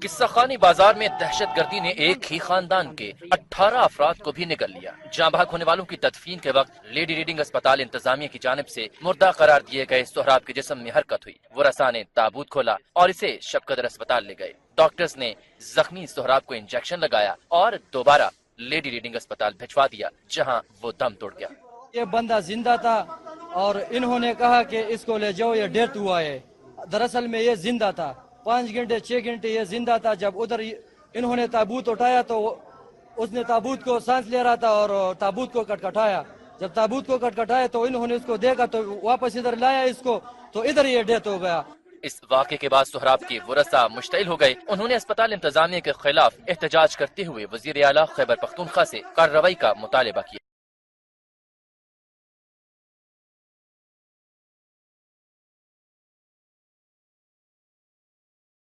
قصہ خانی بازار میں دہشت گردی نے ایک ہی خاندان کے 18 افراد کو بھی نگل لیا۔ جاں بحق ہونے والوں کی تدفین کے وقت لیڈی ریڈنگ اسپتال انتظامیہ کی جانب سے مردہ قرار دیے گئے سہراب کے جسم میں حرکت ہوئی۔ ورثاء نے تابوت کھولا اور اسے شب قدر اسپتال لے گئے۔ ڈاکٹرز نے زخمی سہراب کو انجیکشن لگایا اور دوبارہ لیڈی ریڈنگ اسپتال بھجوا دیا، جہاں وہ دم توڑ گیا۔ یہ بندہ زندہ تھا اور انہوں نے کہا کہ اس کو لے جاؤ، یہ ڈیتھ ہوا ہے۔ دراصل میں یہ زندہ تھا، 5 گھنٹے 6 گھنٹے یہ زندہ تھا۔ جب ادھر انہوں نے تابوت اٹھایا تو اس نے تابوت کو سانس لے رہا تھا اور تابوت کو کٹکھٹایا۔ جب تابوت کو کٹکھٹایا تو انہوں نے اس کو دیکھا تو واپس ادھر لایا اس کو، تو ادھر یہ ڈیتھ ہو گیا۔ اس واقعے کے بعد سہراب کے ورثاء مشتعل ہو گئے۔ انہوں نے اسپتال انتظامیہ کے خلاف احتجاج کرتے ہوئے وزیر اعلیٰ خیبر پختونخوا سے کارروائی کا مطالبہ کیا۔